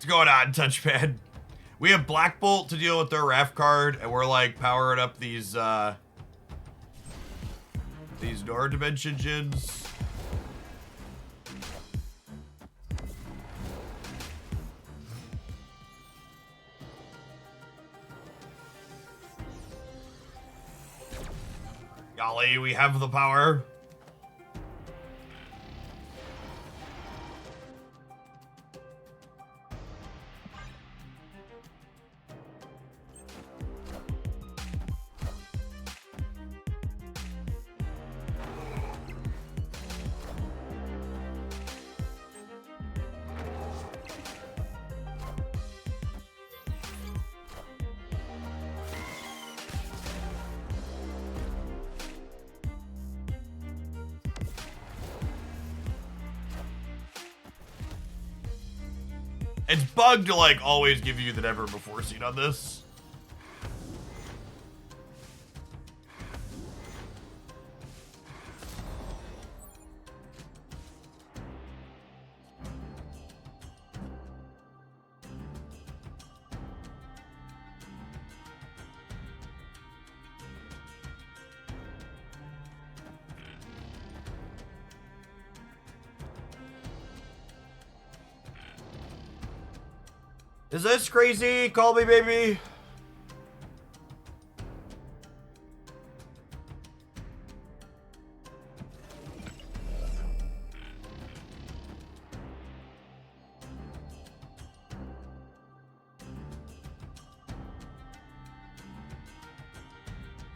What's going on, Touchpad? We have Black Bolt to deal with their Raft card, and we're like powering up these Nora Dimension Djinns. Golly, we have the power. It's bugged to like always give you the never before seen on this. Is this crazy? Call me, baby.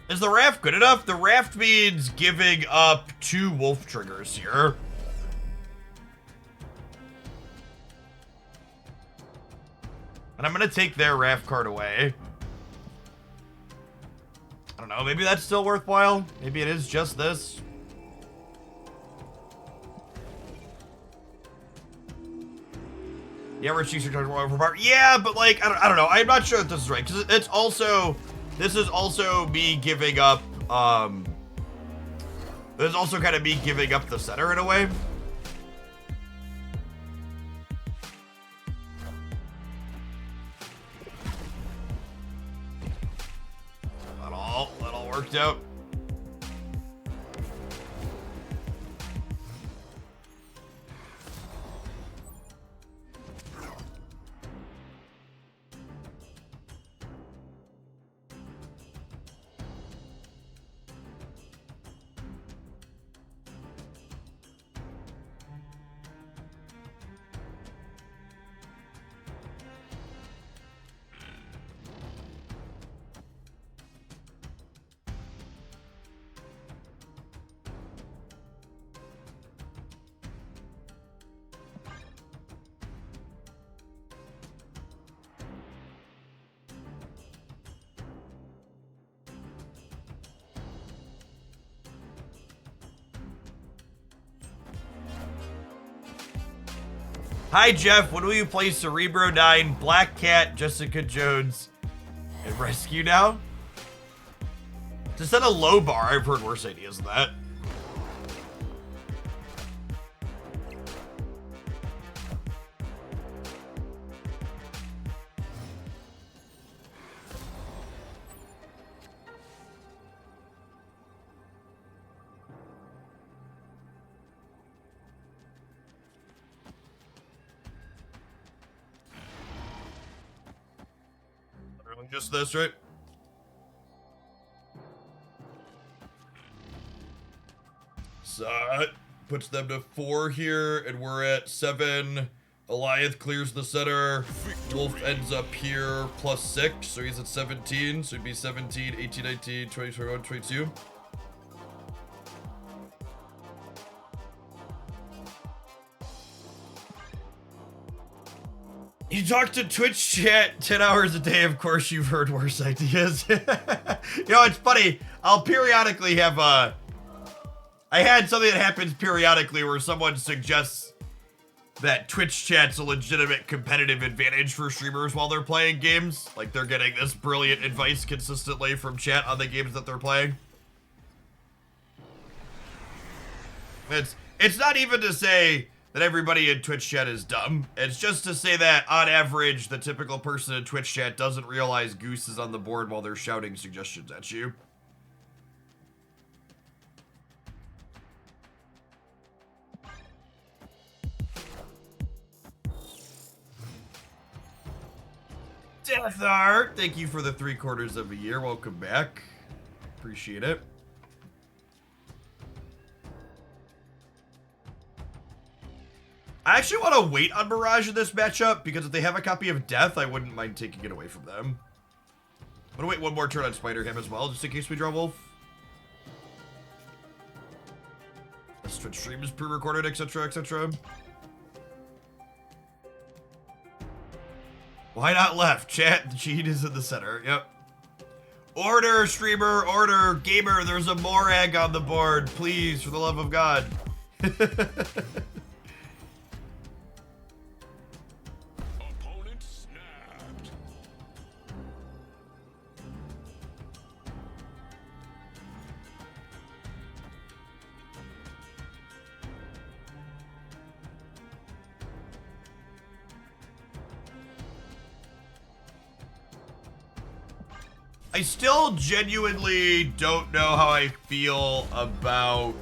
Is the raft good enough? The raft means giving up 2 wolf triggers here. And I'm gonna take their raft card away. I don't know, maybe that's still worthwhile. Maybe it is just this. Yeah, we're choosing for power. Yeah, but like, I don't know. I'm not sure if this is right, because it's also, this is also me giving up, this is also kind of me giving up the center in a way. That all worked out. Hi, Jeff. When will you play Cerebro 9, Black Cat, Jessica Jones, and Rescue now? To set a low bar, I've heard worse ideas than that. Just this, right? So puts them to 4 here, and we're at 7. Alioth clears the center. Wolf ends up here plus 6, so he's at 17. So it'd be 17, 18, 19, 20, 21, 22. You talk to Twitch chat 10 hours a day. Of course, you've heard worse ideas. You know, it's funny. I'll periodically have I had something that happens periodically where someone suggests that Twitch chat's a legitimate competitive advantage for streamers while they're playing games. Like, they're getting this brilliant advice consistently from chat on the games that they're playing. It's not even to say that everybody in Twitch chat is dumb. It's just to say that, on average, the typical person in Twitch chat doesn't realize Goose is on the board while they're shouting suggestions at you. Death Art, thank you for the 3/4 of a year. Welcome back. Appreciate it. I actually want to wait on Mirage in this matchup, because if they have a copy of Death, I wouldn't mind taking it away from them. I'm going to wait one more turn on Spider-Ham as well, just in case we draw Wolf. This Twitch stream is pre-recorded, etc., etc. Why not left? Chat, the cheat is in the center. Yep. Order, streamer, order, gamer, there's a Morag on the board. Please, for the love of God. Opponent snapped. I still genuinely don't know how I feel about,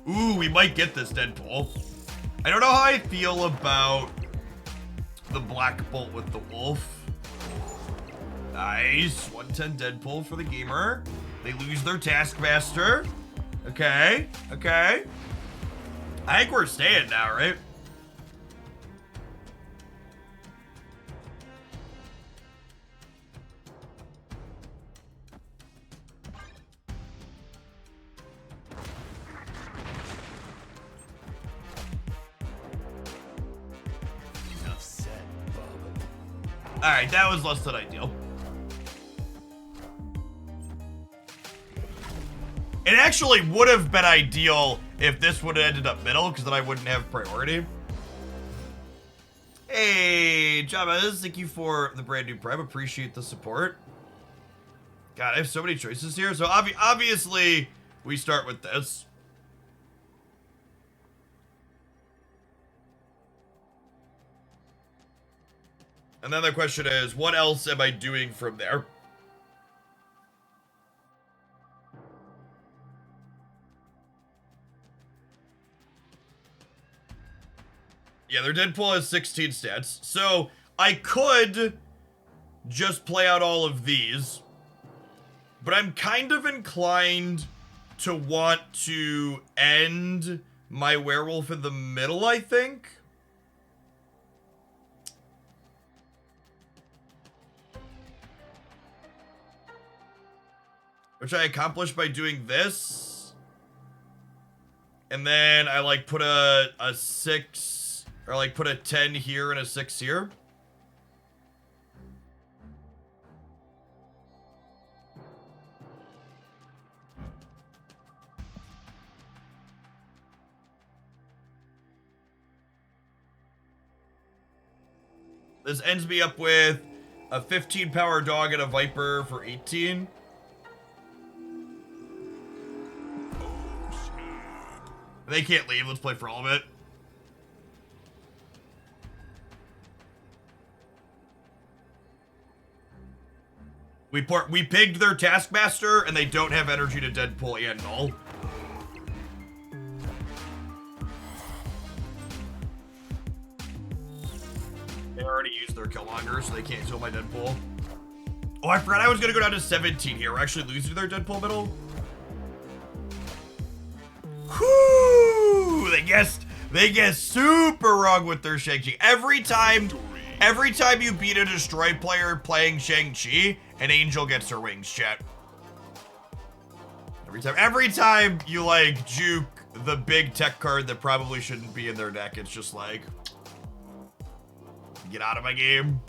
ooh, we might get this Deadpool. I don't know how I feel about the Black Bolt with the Wolf. Nice, 110 Deadpool for the gamer. They lose their Taskmaster. Okay, okay. I think we're staying now, right? Alright, that was less than ideal. It actually would have been ideal if this would have ended up middle, because then I wouldn't have priority. Hey, Jamas, thank you for the brand new Prime. Appreciate the support. God, I have so many choices here. So obviously, we start with this. And then the question is, what else am I doing from there? Yeah, their Deadpool has 16 stats. So I could just play out all of these, but I'm kind of inclined to want to end my werewolf in the middle, I think. Which I accomplished by doing this. And then I like put a 6, or like put a 10 here and a 6 here. This ends me up with a 15 power dog and a viper for 18. They can't leave. Let's play for all of it. We pigged their Taskmaster, and they don't have energy to Deadpool and Null. They already used their Killmonger, so they can't kill my Deadpool. Oh, I forgot I was gonna go down to 17 here. We're actually losing their Deadpool middle. Whoo! They guessed super wrong with their Shang-Chi. Every time you beat a Destroy player playing Shang-Chi, an angel gets her wings, chat. Every time you like juke the big tech card that probably shouldn't be in their deck, it's just like, get out of my game.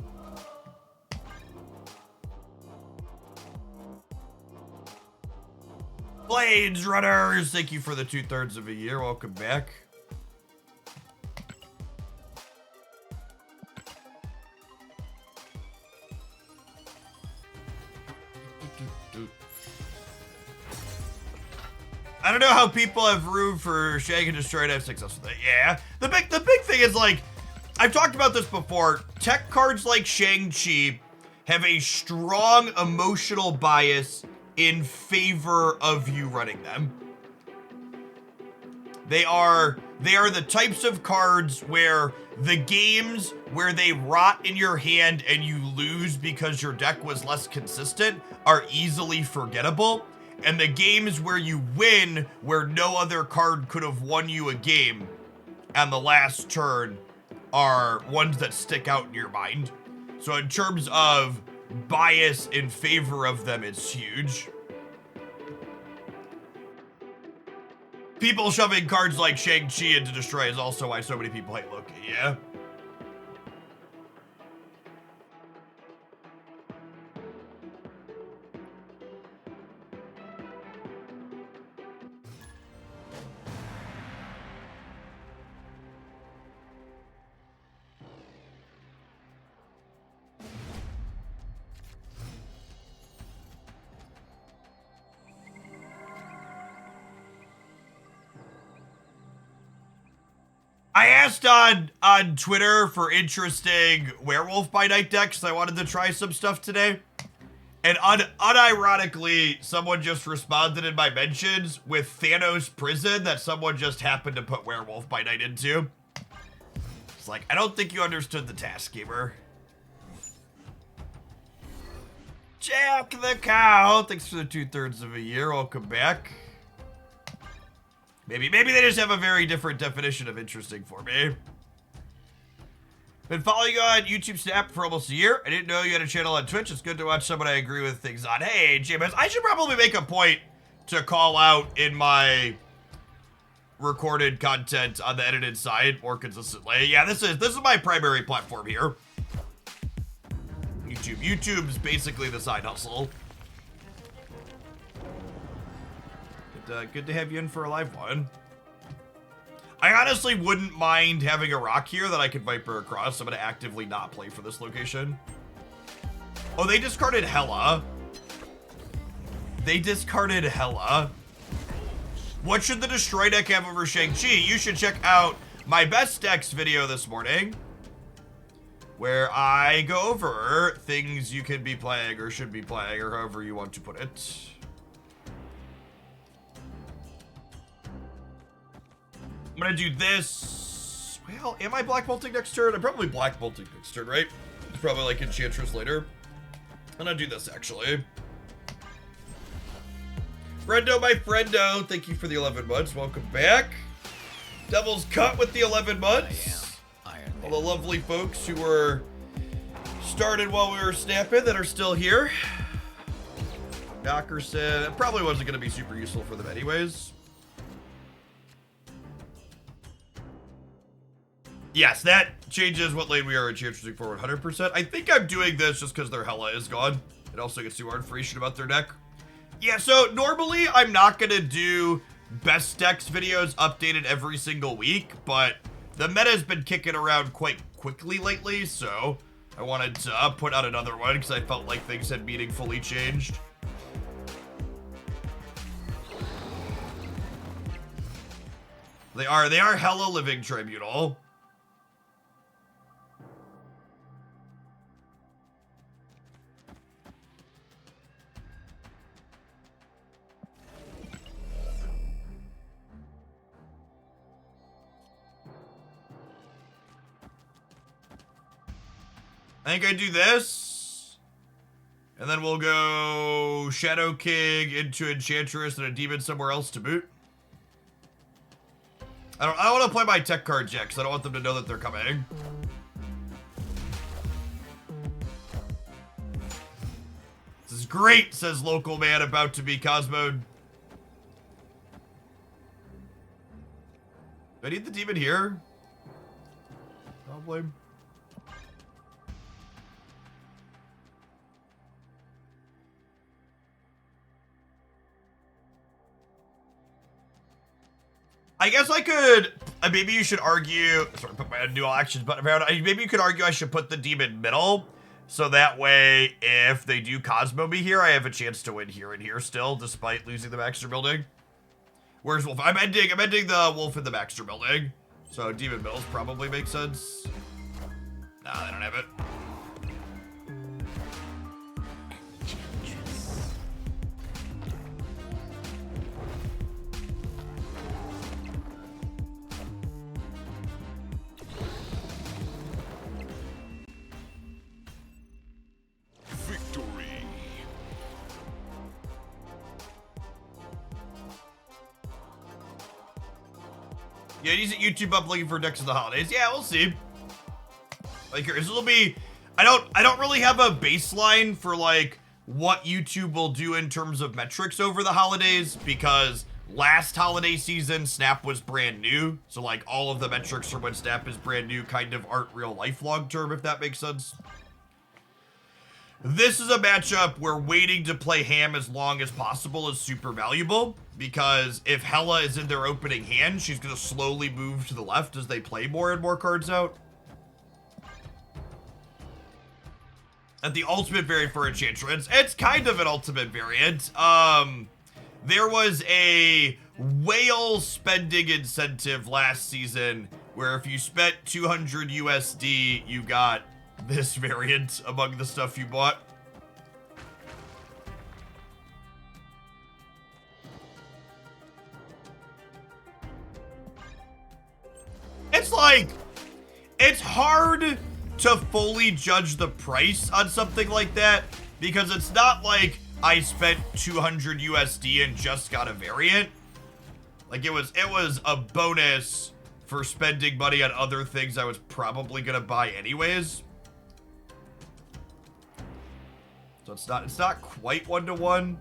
Blades Runners, thank you for the 2/3 of a year. Welcome back. I don't know how people have room for Shang and Destroy and have success with it. Yeah. The big thing is, like, I've talked about this before. Tech cards like Shang-Chi have a strong emotional bias in favor of you running them. They are the types of cards where the games where they rot in your hand and you lose because your deck was less consistent are easily forgettable. And the games where you win, where no other card could have won you a game on the last turn, are ones that stick out in your mind. So in terms of bias in favor of them, it's huge. People shoving cards like Shang-Chi into Destroy is also why so many people hate Loki, yeah? I asked on Twitter for interesting Werewolf by Night decks. I wanted to try some stuff today. And unironically, someone just responded in my mentions with Thanos Prison that someone just happened to put Werewolf by Night into. It's like, I don't think you understood the task, gamer. Jack the Cow, thanks for the 2/3 of a year. Welcome back. Maybe they just have a very different definition of interesting for me. Been following you on YouTube Snap for almost a year. I didn't know you had a channel on Twitch. It's good to watch someone I agree with things on. Hey, JMS, I should probably make a point to call out in my recorded content on the edited side more consistently. Yeah, this is my primary platform here. YouTube's basically the side hustle. Good to have you in for a live one. I honestly wouldn't mind having a rock here that I could Viper across. I'm going to actively not play for this location. Oh, they discarded Hela. They discarded Hela. What should the Destroy deck have over Shang-Chi? You should check out my best decks video this morning, where I go over things you could be playing or should be playing, or however you want to put it. I'm gonna do this. Well, am I black bolting next turn? I'm probably black bolting next turn, right? It's probably like Enchantress later. I'm gonna do this actually. Friendo, my friendo, thank you for the 11 months. Welcome back. Devil's Cut with the 11 months. All the lovely folks who were started while we were snapping that are still here. Docker said it probably wasn't gonna be super useful for them anyways. Yes, that changes what lane we are enchanting for 100%. I think I'm doing this just because their Hela is gone. It also gets too hard for shit about their deck. Yeah, so normally I'm not going to do best decks videos updated every single week, but the meta's been kicking around quite quickly lately, so I wanted to put out another one because I felt like things had meaningfully changed. They are Hela Living Tribunal. I think I do this, and then we'll go Shadow King into Enchantress and a Demon somewhere else to boot. I don't want to play my tech cards yet, because I don't want them to know that they're coming. This is great, says local man about to be Cosmoed. Do I need the Demon here? Probably. I guess I could, maybe you should argue, sorry, put my dual actions button around. Maybe you could argue I should put the Demon middle, so that way, if they do Cosmo me here, I have a chance to win here and here still, despite losing the Baxter building. Where's Wolf? I'm ending the Wolf in the Baxter building. So Demon Mills probably makes sense. Nah, they don't have it. Victory. Yeah, he's at YouTube up looking for decks of the holidays. Yeah, we'll see. Like, this will be. I don't really have a baseline for like what YouTube will do in terms of metrics over the holidays, because last holiday season Snap was brand new, so like all of the metrics from when Snap is brand new kind of aren't real life long term, if that makes sense. This is a matchup where waiting to play ham as long as possible is super valuable, because if Hela is in their opening hand, she's going to slowly move to the left as they play more and more cards out. And the ultimate variant for Enchantress, it's kind of an ultimate variant. There was a whale spending incentive last season where if you spent 200 USD, you got this variant among the stuff you bought. It's like, it's hard to fully judge the price on something like that, because it's not like I spent 200 USD and just got a variant. Like it was a bonus for spending money on other things I was probably gonna buy anyways. So it's not quite 1-to-1.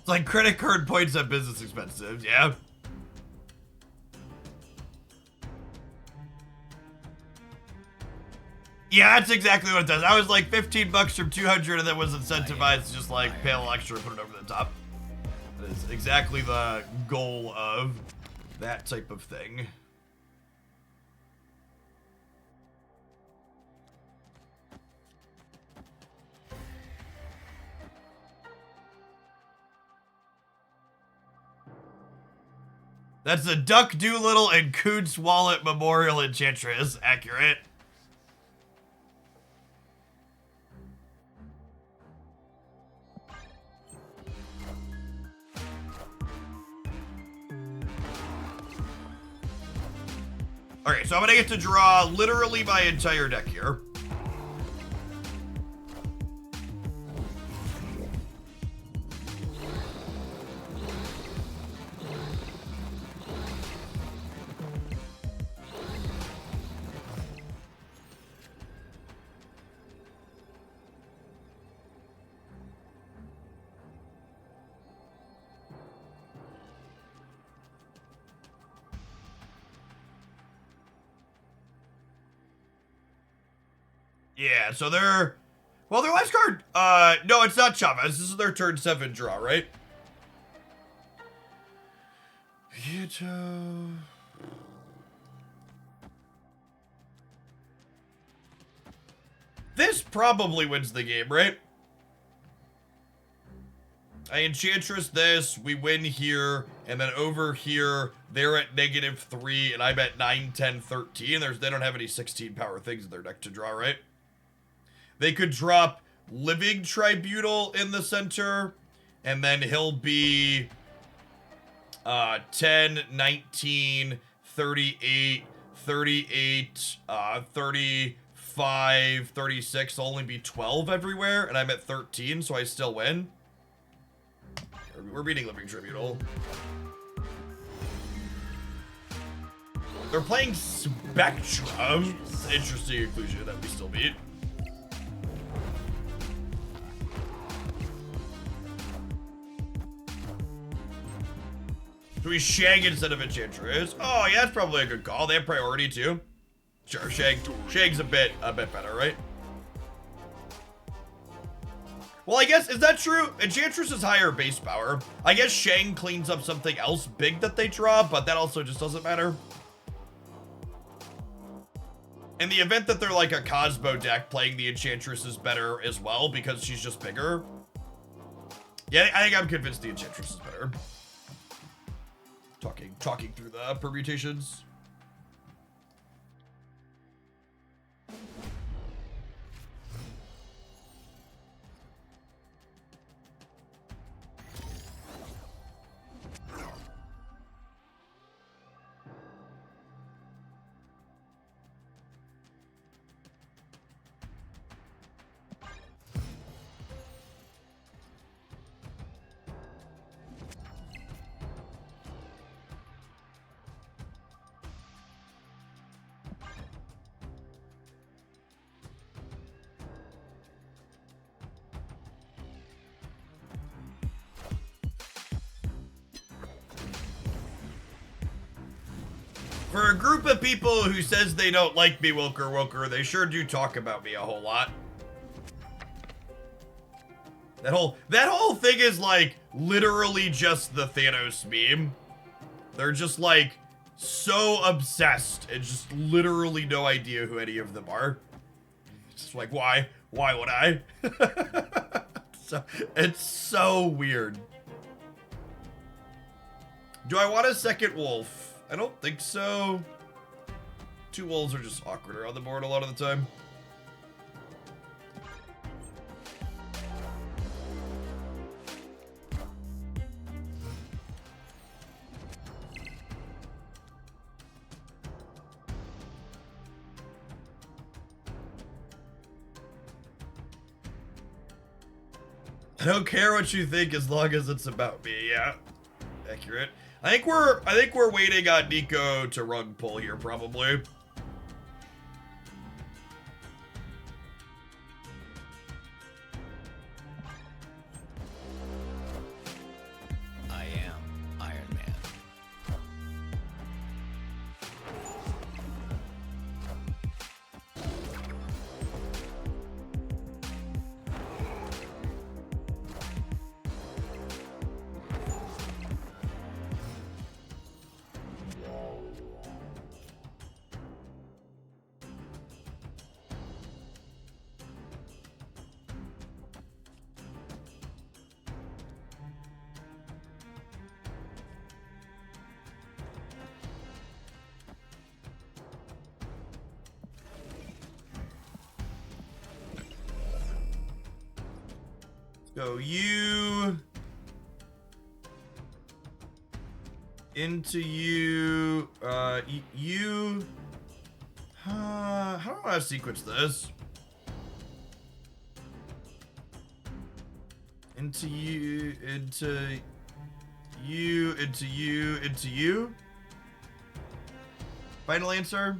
It's like credit card points on business expensive, yeah. Yeah, that's exactly what it does. I was like 15 bucks from 200 and then was incentivized to just like pay a little extra and put it over the top. That is exactly the goal of that type of thing. That's the Duck Doolittle and Coots Wallet Memorial Enchantress. Accurate. Okay, so I'm gonna get to draw literally my entire deck here. Yeah, so they're... Well, their last card... no, it's not Chavez. This is their turn 7 draw, right? Vito... This probably wins the game, right? I Enchantress this, we win here, and then over here, they're at -3, and I'm at 9, 10, 13. They don't have any 16 power things in their deck to draw, right? They could drop Living Tribunal in the center, and then he'll be 10, 19, 38, 38, 35, 36. There'll only be 12 everywhere, and I'm at 13, so I still win. We're beating Living Tribunal. They're playing Spectrum. It's an interesting inclusion that we still beat. So he's Shang instead of Enchantress. Oh, yeah, that's probably a good call. They have priority too. Sure, Shang's a bit better, right? Well, I guess, is that true? Enchantress is higher base power. I guess Shang cleans up something else big that they draw, but that also just doesn't matter. In the event that they're like a Cosmo deck, playing the Enchantress is better as well because she's just bigger. Yeah, I think I'm convinced the Enchantress is better. Talking through the permutations. For a group of people who says they don't like me, Wilker, they sure do talk about me a whole lot. That whole thing is like literally just the Thanos meme. They're just like so obsessed and just literally no idea who any of them are. It's just like, why would I? So, it's so weird. Do I want a second wolf? I don't think so. 2 wolves are just awkward around the board a lot of the time. I don't care what you think as long as it's about me. Yeah, accurate. I think we're waiting on Nico to rug pull here, probably. I am Iron Man. Go you into you. You. How do I sequence this? Into you, into you, into you, into you. Final answer.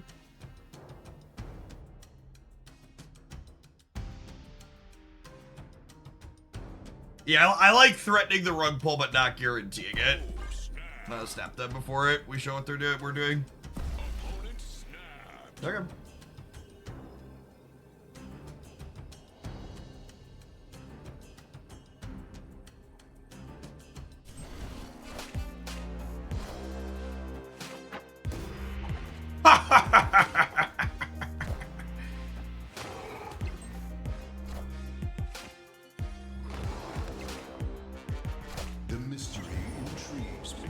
Yeah, I like threatening the rug pull, but not guaranteeing it. I'm gonna snap them before it. We show what we're doing. Okay. The mystery intrigues me.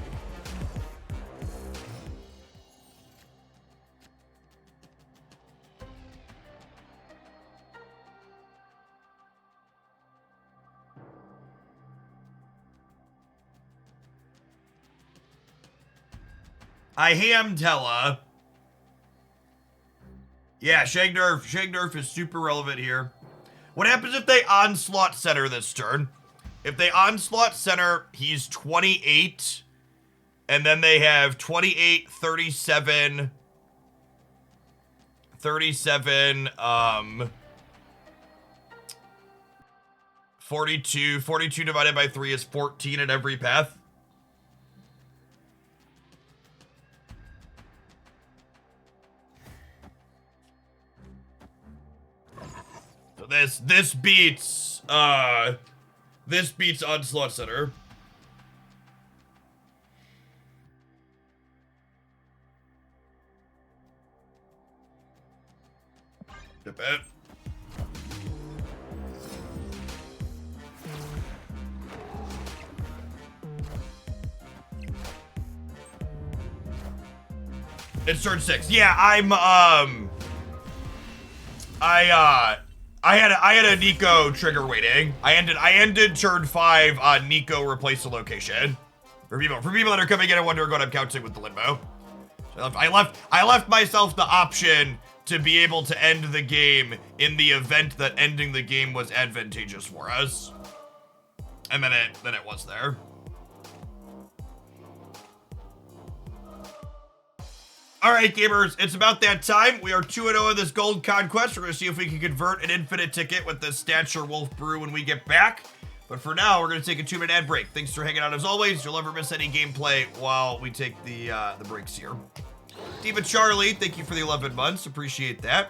I ham Tella. Yeah, Shang Nerf is super relevant here. What happens if they onslaught center this turn? If they onslaught center, he's 28. And then they have 28, 37, 42. 42 divided by 3 is 14 in every path. This beats Onslaught Center. I bet. It's turn 6. Yeah, I had a Nico trigger waiting. I ended turn 5 on Nico replace the location. For people that are coming in and wondering what I'm counting with the limbo. So I left myself the option to be able to end the game in the event that ending the game was advantageous for us. And then it was there. All right, gamers, it's about that time. We are 2-0 in this gold conquest. We're going to see if we can convert an infinite ticket with this Stature Wolf Brew when we get back. But for now, we're going to take a 2-minute ad break. Thanks for hanging out as always. You'll never miss any gameplay while we take the breaks here. Diva Charlie, thank you for the 11 months. Appreciate that.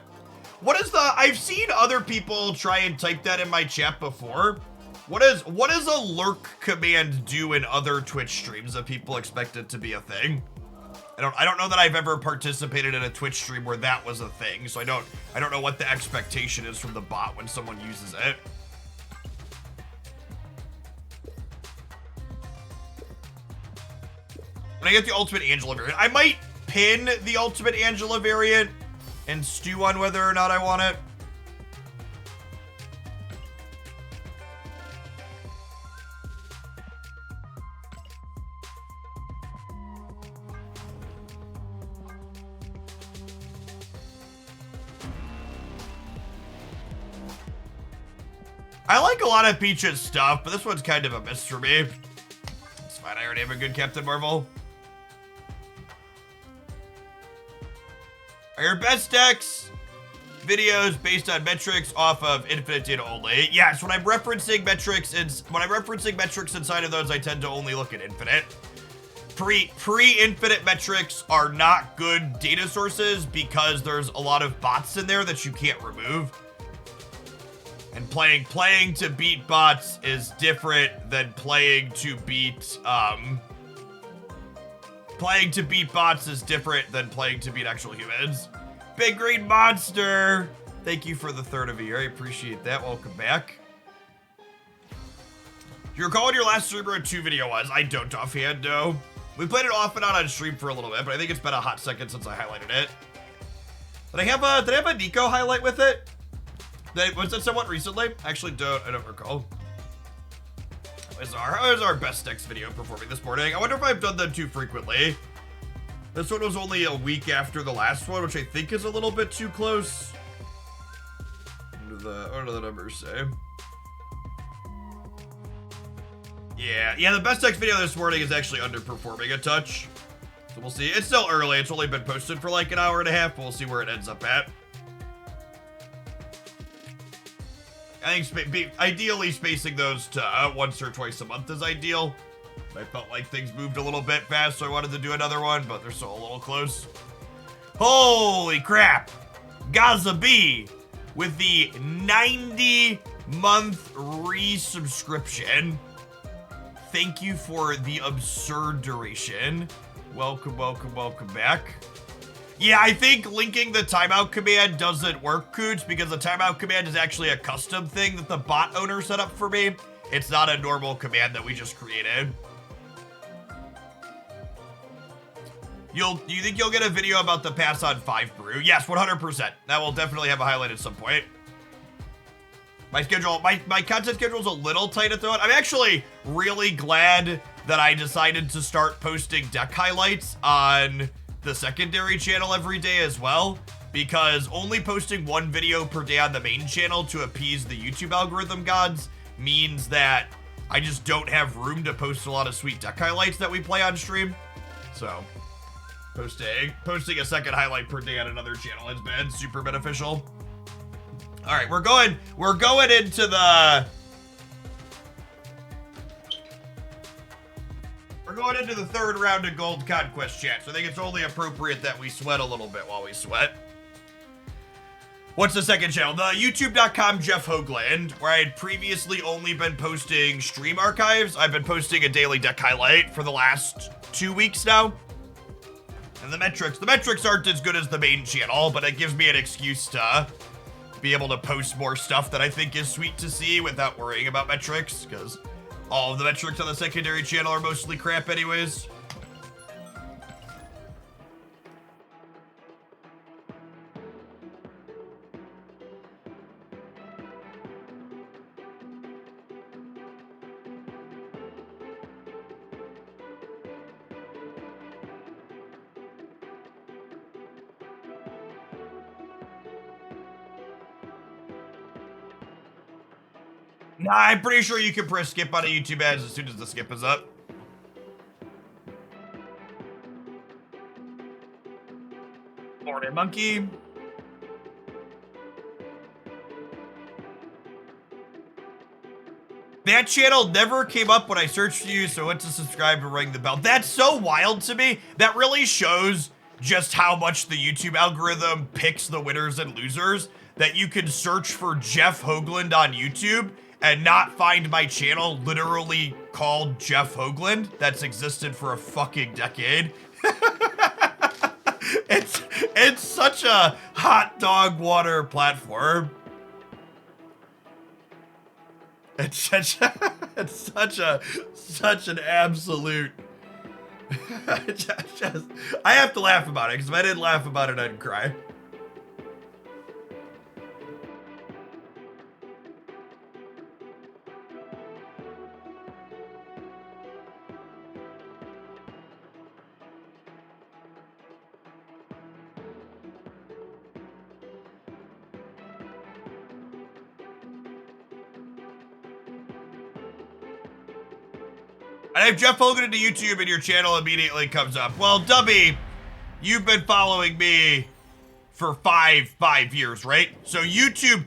What is I've seen other people try and type that in my chat before. What does a lurk command do in other Twitch streams that people expect it to be a thing? I don't know that I've ever participated in a Twitch stream where that was a thing, so I don't know what the expectation is from the bot when someone uses it. When I get the Ultimate Angela variant, I might pin the Ultimate Angela variant and stew on whether or not I want it. I like a lot of Peach's stuff, but this one's kind of a miss for me. It's fine, I already have a good Captain Marvel. Are your best decks videos based on metrics off of infinite data only? Yes, when I'm referencing metrics inside of those, I tend to only look at infinite. Pre-infinite metrics are not good data sources because there's a lot of bots in there that you can't remove. And playing to beat bots is different than playing to beat bots is different than playing to beat actual humans. Big Green Monster, thank you for the 3rd of a year. I appreciate that. Welcome back. Do you recall what your last Cerebro 2 video was? I don't offhand, no. We played it off and on stream for a little bit, but I think it's been a hot second since I highlighted it. Did I have a Nico highlight with it? Was that somewhat recently? Actually, I don't recall. How is our best decks video performing this morning? I wonder if I've done them too frequently. This one was only a week after the last one, which I think is a little bit too close. What do the numbers say? Yeah, the best decks video this morning is actually underperforming a touch. So we'll see. It's still early. It's only been posted for like an hour and a half, but we'll see where it ends up at. I think ideally spacing those to once or twice a month is ideal. I felt like things moved a little bit fast, so I wanted to do another one, but they're still a little close. Holy crap! Gaza B with the 90-month resubscription. Thank you for the absurd duration. Welcome back. Yeah, I think linking the timeout command doesn't work, Cooch, because the timeout command is actually a custom thing that the bot owner set up for me. It's not a normal command that we just created. You think you'll get a video about the pass on 5 brew? Yes, 100%. That will definitely have a highlight at some point. My content schedule is a little tight at the moment. I'm actually really glad that I decided to start posting deck highlights on the secondary channel every day as well, because only posting one video per day on the main channel to appease the YouTube algorithm gods means that I just don't have room to post a lot of sweet deck highlights that we play on stream. So posting a second highlight per day on another channel has been super beneficial. All right, we're going into the third round of Gold Conquest chat, so I think it's only appropriate that we sweat a little bit while we sweat. What's the second channel? The youtube.com Jeff Hoagland, where I had previously only been posting stream archives. I've been posting a daily deck highlight for the last 2 weeks now. And the metrics aren't as good as the main channel, but it gives me an excuse to be able to post more stuff that I think is sweet to see without worrying about metrics, because all of the metrics on the secondary channel are mostly crap anyways. Nah, I'm pretty sure you can press skip on a YouTube ads as soon as the skip is up. Morning, monkey. That channel never came up when I searched for you, so I went to subscribe and ring the bell. That's so wild to me. That really shows just how much the YouTube algorithm picks the winners and losers, that you can search for Jeff Hoagland on YouTube and not find my channel literally called Jeff Hoagland that's existed for a fucking decade. It's such a hot dog water platform. It's such an absolute. I have to laugh about it, because if I didn't laugh about it, I'd cry. And if Jeff Hoagland to YouTube and your channel immediately comes up, well, Dubby, you've been following me for five years, right? So YouTube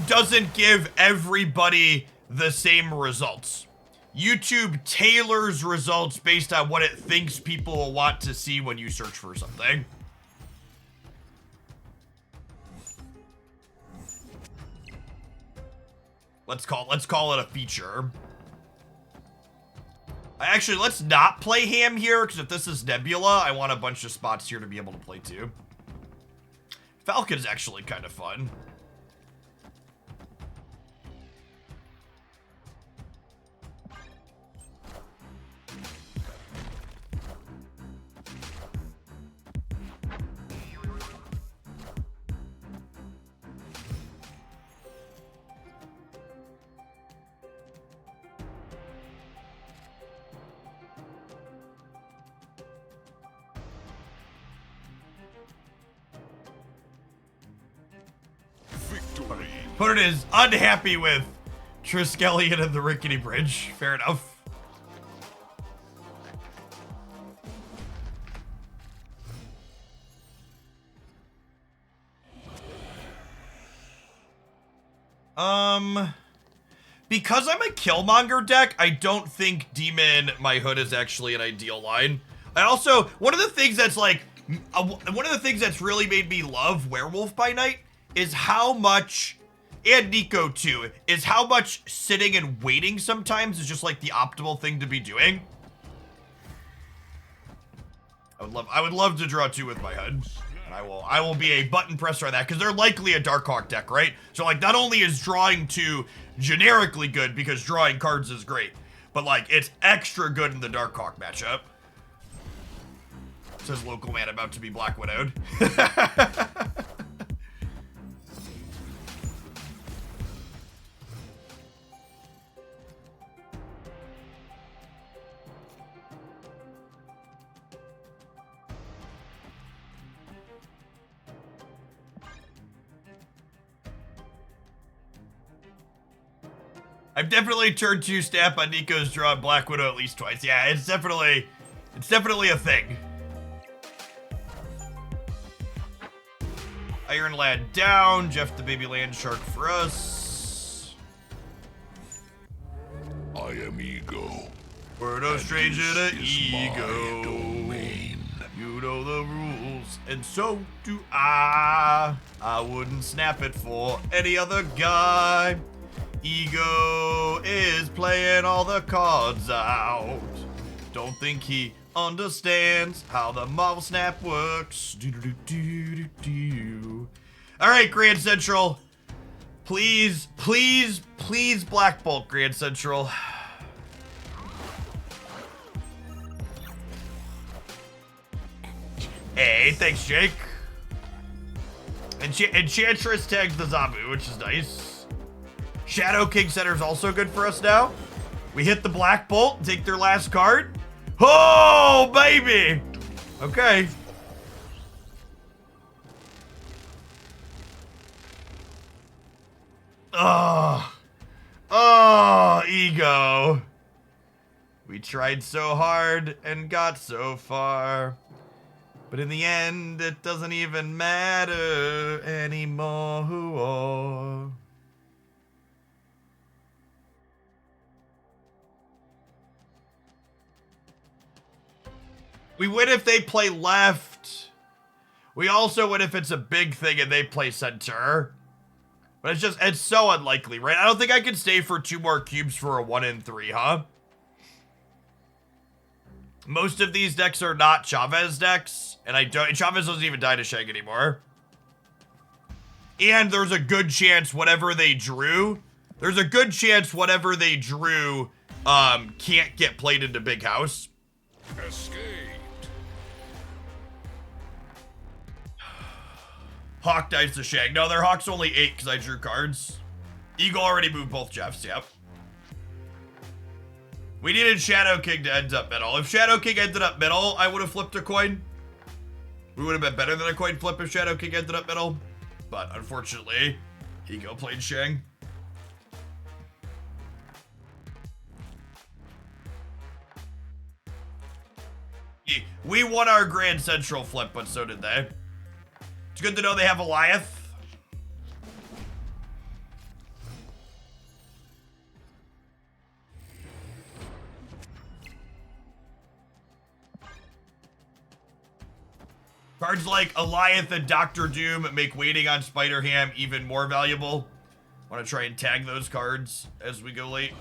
doesn't give everybody the same results. YouTube tailors results based on what it thinks people will want to see when you search for something. Let's call it a feature. Actually, let's not play Ham here, because if this is Nebula, I want a bunch of spots here to be able to play too. Falcon's actually kind of fun. Put it as unhappy with Triskelion and the Rickety Bridge. Fair enough. Because I'm a Killmonger deck, I don't think Demon My Hood is actually an ideal line. I also, one of the things that's really made me love Werewolf by Night is how much, and Nico too, is how much sitting and waiting sometimes is just like the optimal thing to be doing. I would love to draw 2 with my HUD. And I will be a button presser on that, because they're likely a Darkhawk deck, right? So like, not only is drawing 2 generically good because drawing cards is great, but like, it's extra good in the Darkhawk matchup. Says local man about to be Black Widowed. I've definitely turned 2 step on Nico's draw Black Widow at least twice. Yeah, it's definitely a thing. Iron Lad down, Jeff the Baby Land Shark for us. I am Ego. We're no stranger to ego. Domain. You You know the rules, and so do I. I wouldn't snap it for any other guy. Ego is playing all the cards out. Don't think he understands how the Marvel Snap works. All right, Grand Central. Please, please, please Black Bolt, Grand Central. Hey, thanks, Jake. Enchantress tags the Zabu, which is nice. Shadow King Center is also good for us now. We hit the Black Bolt and take their last card. Oh, baby! Okay. Oh, ego. We tried so hard and got so far. But in the end, it doesn't even matter anymore. We win if they play left. We also win if it's a big thing and they play center. But it's so unlikely, right? I don't think I can stay for 2 more cubes for a 1 in 3, huh? Most of these decks are not Chavez decks, and Chavez doesn't even die to Shang anymore. And there's a good chance whatever they drew can't get played into Big House. Escaped. Hawk dies to Shang. No, their Hawk's only 8 because I drew cards. Eagle already moved both Jeffs, yep. We needed Shadow King to end up middle. If Shadow King ended up middle, I would have flipped a coin. We would have been better than a coin flip if Shadow King ended up middle. But unfortunately, Ego played Shang. We won our Grand Central flip, but so did they. It's good to know they have Alioth. Cards like Alioth and Dr. Doom make waiting on Spider-Ham even more valuable. Want to try and tag those cards as we go late.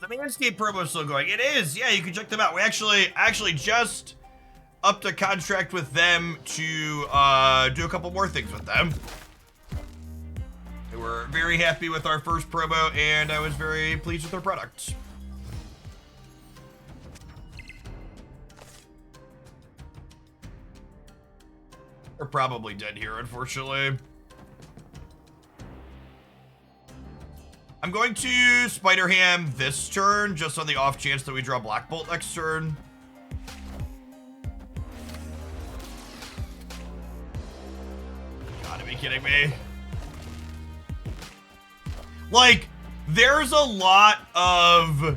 The Manscaped promo is still going. It is. Yeah, you can check them out. We actually just upped a contract with them to do a couple more things with them. We were very happy with our first promo, and I was very pleased with their product. We're probably dead here, unfortunately. I'm going to Spider-Ham this turn, just on the off chance that we draw Black Bolt next turn. Gotta be kidding me. Like, there's a lot of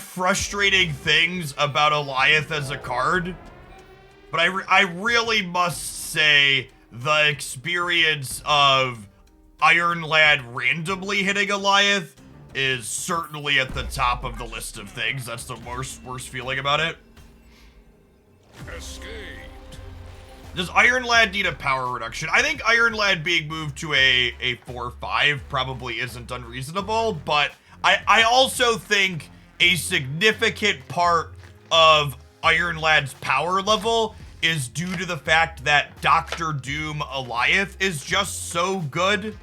frustrating things about Alioth as a card, but I really must say the experience of Iron Lad randomly hitting Alioth is certainly at the top of the list of things. That's the worst feeling about it. Escaped. Does Iron Lad need a power reduction? I think Iron Lad being moved to a 4/5 probably isn't unreasonable, but I also think a significant part of Iron Lad's power level is due to the fact that Dr. Doom Alioth is just so good.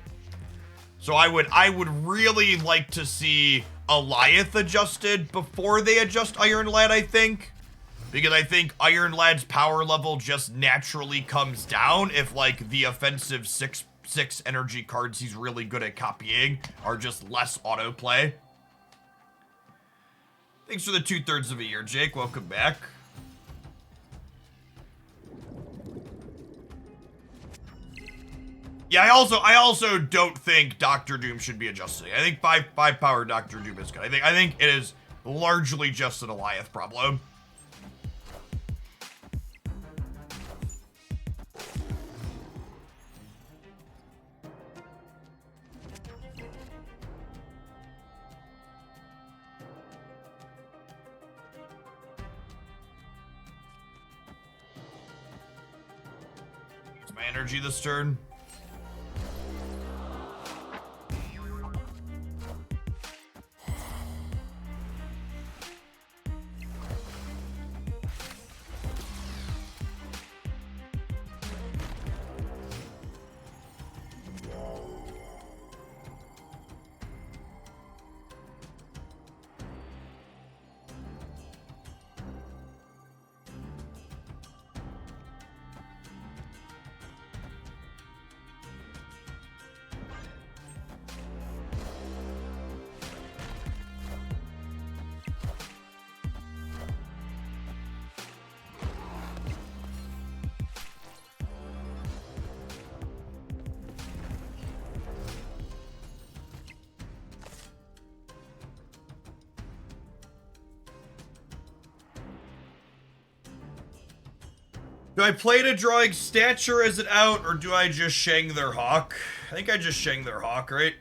So I would really like to see Alioth adjusted before they adjust Iron Lad, I think. Because I think Iron Lad's power level just naturally comes down if, like, the offensive 6/6 energy cards he's really good at copying are just less autoplay. Thanks for the 2/3 of a year, Jake. Welcome back. Yeah, I also don't think Doctor Doom should be adjusted. I think five power Doctor Doom is good. I think it is largely just an Alioth problem. Use my energy this turn. Do I play to drawing Stature as it out, or do I just Shang their Hawk? I think I just Shang their Hawk, right?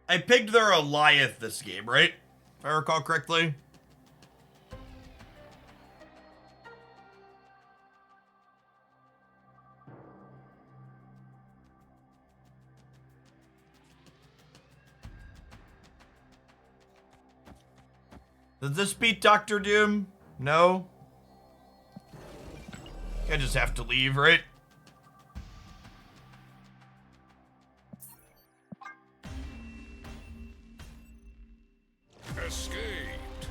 I picked their Alioth this game, right? If I recall correctly. Does this beat Doctor Doom? No? I just have to leave, right? Escaped.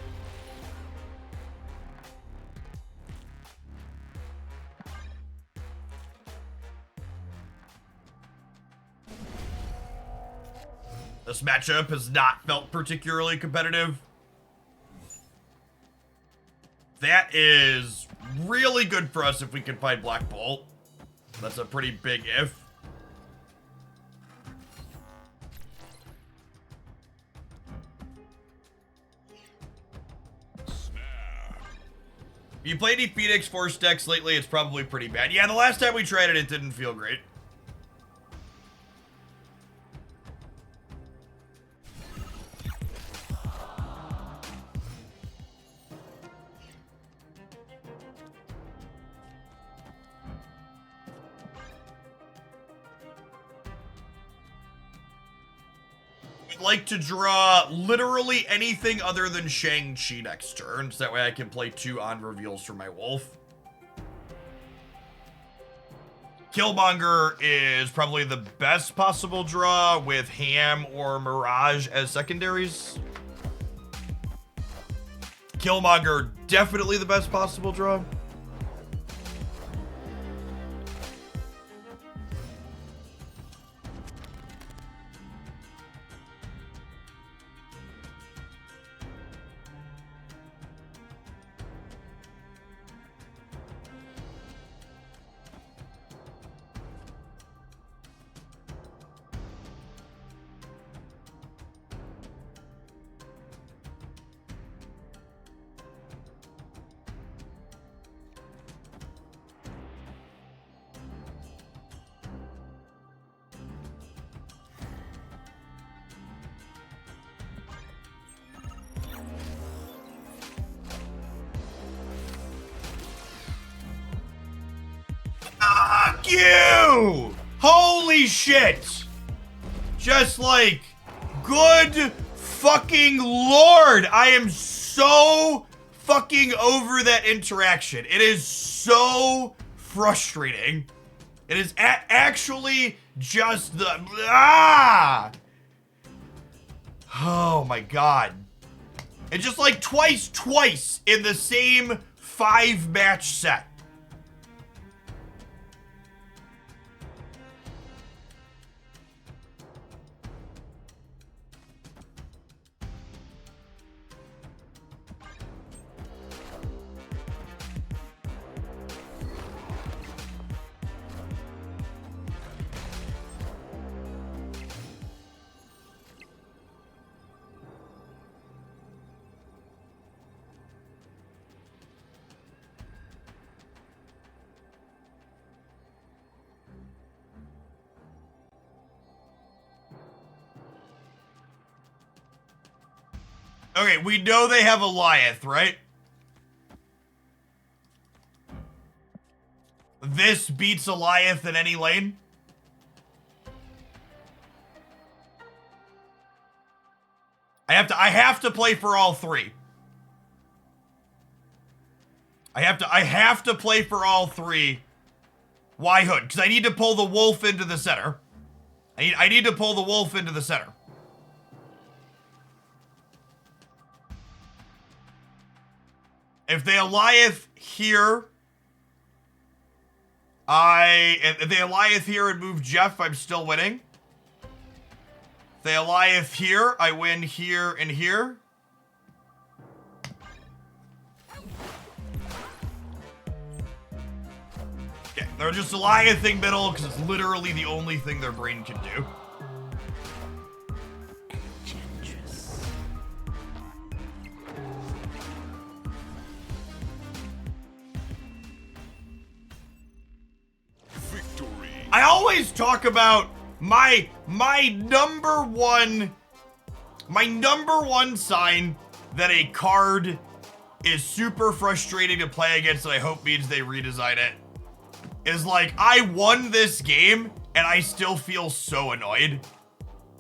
This matchup has not felt particularly competitive. That is really good for us if we can find Black Bolt. That's a pretty big if. If you played any Phoenix Force decks lately, it's probably pretty bad. Yeah, the last time we tried it, it didn't feel great. I'd like to draw literally anything other than Shang-Chi next turn, so that way I can play 2 on reveals for my wolf. Killmonger is probably the best possible draw with Ham or Mirage as secondaries. Killmonger, definitely the best possible draw. Fuck you! Holy shit! Just like, good fucking lord! I am so fucking over that interaction. It is so frustrating. It is actually just the oh my god. And just like twice in the same 5-match set. Okay, we know they have Alioth, right? This beats Alioth in any lane? I have to play for all three. I have to play for all three. Why Hood? Because I need to pull the wolf into the center. I need to pull the wolf into the center. If they Alioth here, if they Alioth here and move Jeff, I'm still winning. If they Alioth here, I win here and here. Okay, they're just Aliothing middle because it's literally the only thing their brain can do. I always talk about my number one sign that a card is super frustrating to play against, and I hope means they redesign it, is like, I won this game and I still feel so annoyed.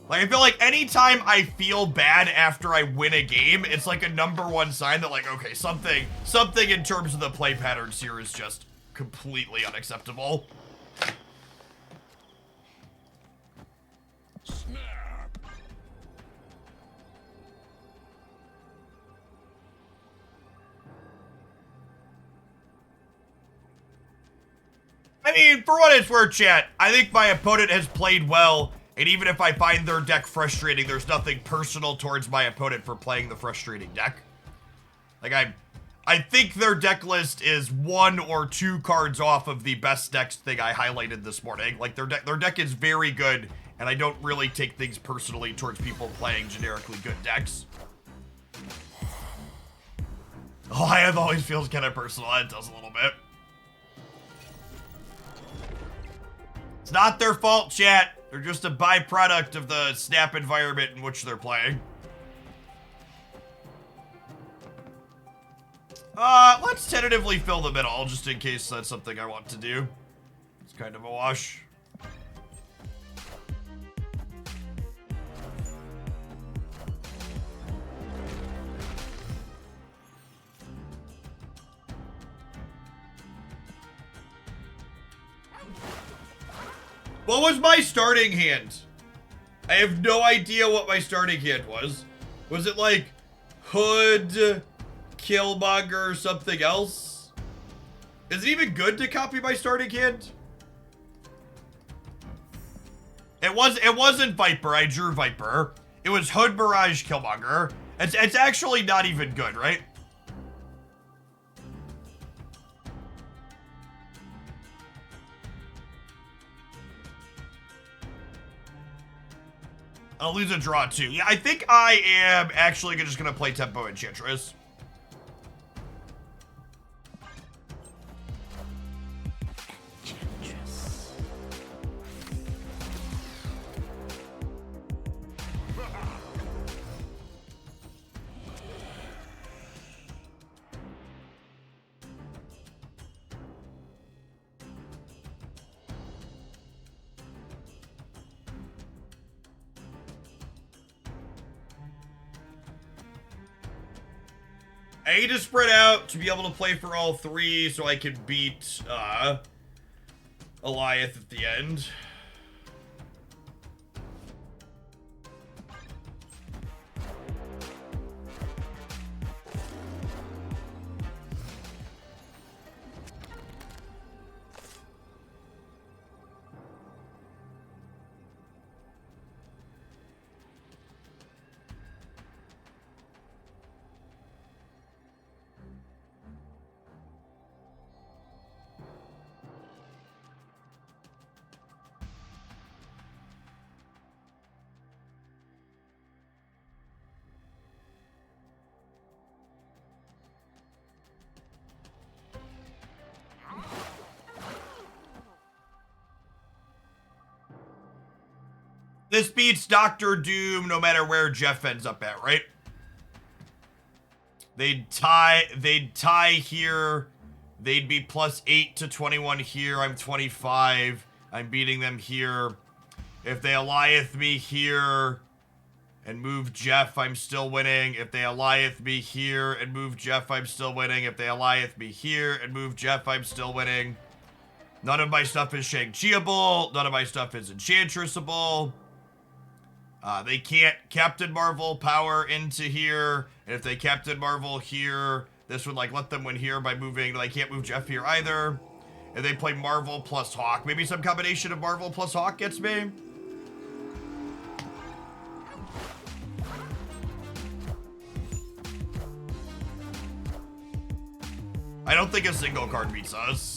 Like, I feel like anytime I feel bad after I win a game, it's like a number one sign that, like, okay, something in terms of the play patterns here is just completely unacceptable. Snap. I mean, for what it's worth, chat, I think my opponent has played well, and even if I find their deck frustrating, there's nothing personal towards my opponent for playing the frustrating deck. Like, I think their deck list is 1 or 2 cards off of the best decks thing I highlighted this morning. Like, their deck is very good, and I don't really take things personally towards people playing generically good decks. Alioth always feels kind of personal. It does a little bit. It's not their fault, chat. They're just a byproduct of the snap environment in which they're playing. Let's tentatively fill the middle, just in case that's something I want to do. It's kind of a wash. What was my starting hand? I have no idea what my starting hand was. Was it like Hood, Killmonger, or something else? Is it even good to copy my starting hand? It wasn't Viper. I drew Viper. It was Hood, Mirage, Killmonger. It's actually not even good, right? I'll lose a draw too. Yeah, I think I am actually just gonna play Tempo Enchantress. I need to spread out to be able to play for all three so I can beat Alioth at the end. This beats Doctor Doom no matter where Jeff ends up at, right? They'd tie here. They'd be +8 to 21 here. I'm 25. I'm beating them here. If they Alioth me here and move Jeff, I'm still winning. If they Alioth me here and move Jeff, I'm still winning. If they Alioth me here and move Jeff, I'm still winning. None of my stuff is Shang-Chi-able. None of my stuff is Enchantressable. They can't Captain Marvel power into here. And if they Captain Marvel here, this would like let them win here by moving. They can't move Jeff here either. If they play Marvel plus Hawk, maybe some combination of Marvel plus Hawk gets me. I don't think a single card beats us.